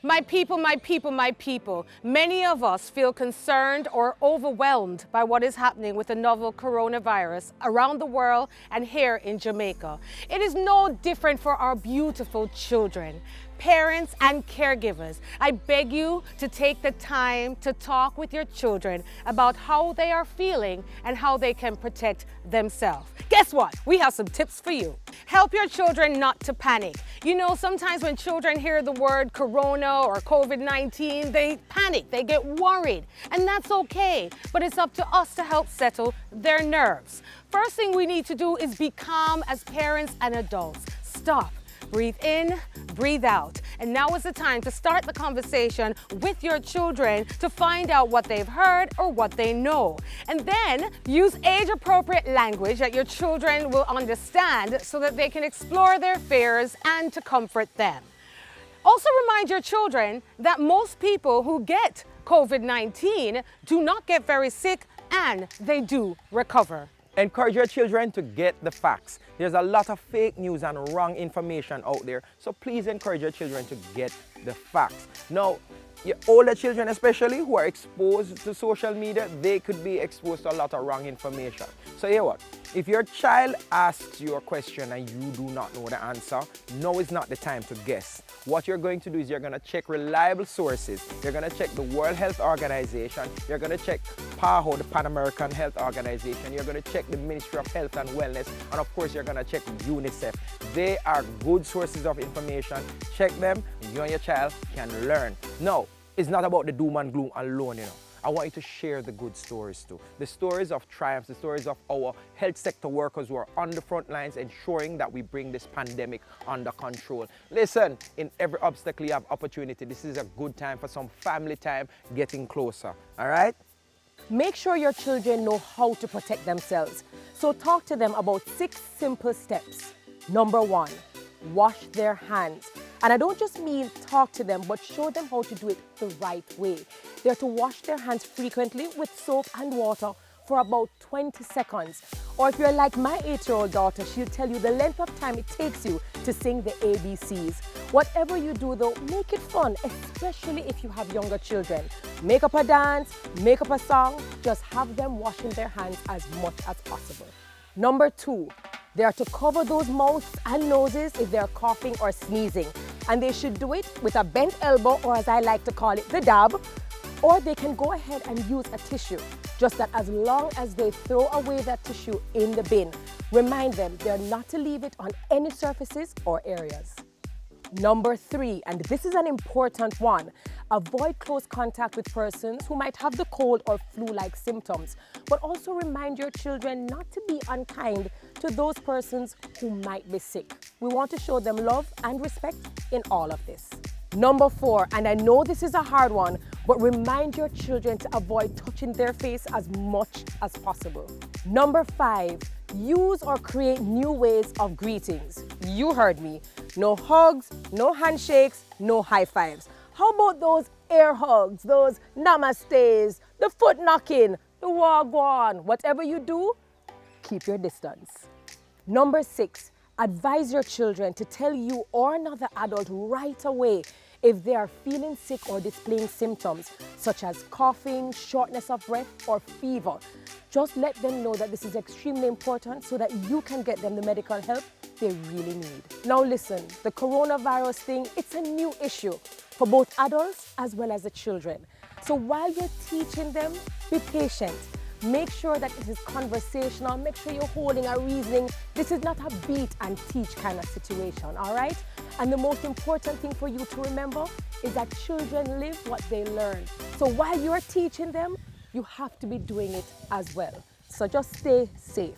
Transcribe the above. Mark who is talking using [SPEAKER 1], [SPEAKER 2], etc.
[SPEAKER 1] My people, my people, my people, many of us feel concerned or overwhelmed by what is happening with the novel coronavirus around the world and here in Jamaica. It is no different for our beautiful children. Parents and caregivers, I beg you to take the time to talk with your children about how they are feeling and how they can protect themselves. Guess what? We have some tips for you. Help your children not to panic. You know, sometimes when children hear the word corona or COVID-19, they panic, they get worried, and that's okay. But it's up to us to help settle their nerves. First thing we need to do is be calm as parents and adults. Stop. Breathe in, breathe out. And now is the time to start the conversation with your children to find out what they've heard or what they know. And then use age-appropriate language that your children will understand so that they can explore their fears and to comfort them. Also remind your children that most people who get COVID-19 do not get very sick and they do recover.
[SPEAKER 2] Encourage your children to get the facts. There's a lot of fake news and wrong information out there, so please encourage your children to get the facts. Now, your older children especially who are exposed to social media, they could be exposed to a lot of wrong information. So hear what? If your child asks you a question and you do not know the answer, now is not the time to guess. What you're going to do is you're going to check reliable sources. You're going to check the World Health Organization. You're going to check PAHO, the Pan American Health Organization. You're going to check the Ministry of Health and Wellness. And of course, you're going to check UNICEF. They are good sources of information. Check them, and you and your child can learn. No, it's not about the doom and gloom alone, you know. I want you to share the good stories too. The stories of triumphs, the stories of our health sector workers who are on the front lines ensuring that we bring this pandemic under control. Listen, in every obstacle you have opportunity. This is a good time for some family time getting closer, all right?
[SPEAKER 3] Make sure your children know how to protect themselves. So talk to them about 6 simple steps. Number 1, wash their hands. And I don't just mean talk to them, but show them how to do it the right way. They're to wash their hands frequently with soap and water for about 20 seconds. Or if you're like my 8-year-old daughter, she'll tell you the length of time it takes you to sing the ABCs. Whatever you do though, make it fun, especially if you have younger children. Make up a dance, make up a song, just have them washing their hands as much as possible. Number 2, they are to cover those mouths and noses if they're coughing or sneezing. And they should do it with a bent elbow, or as I like to call it, the dab. Or they can go ahead and use a tissue, just that as long as they throw away that tissue in the bin. Remind them they're not to leave it on any surfaces or areas. Number 3, and this is an important one, avoid close contact with persons who might have the cold or flu-like symptoms, but also remind your children not to be unkind to those persons who might be sick. We want to show them love and respect in all of this. Number 4, and I know this is a hard one, but remind your children to avoid touching their face as much as possible. Number 5, use or create new ways of greetings. You heard me. No hugs, no handshakes, no high fives. How about those air hugs, those namastes, the foot knocking, the wagwan? Whatever you do, keep your distance. Number 6, advise your children to tell you or another adult right away if they are feeling sick or displaying symptoms such as coughing, shortness of breath, or fever. Just let them know that this is extremely important so that you can get them the medical help they really need. Now listen, the coronavirus thing, it's a new issue for both adults as well as the children. So while you're teaching them, be patient. Make sure that it is conversational. Make sure you're holding a reasoning. This is not a beat and teach kind of situation, all right? And the most important thing for you to remember is that children live what they learn. So while you're teaching them, you have to be doing it as well. So just stay safe.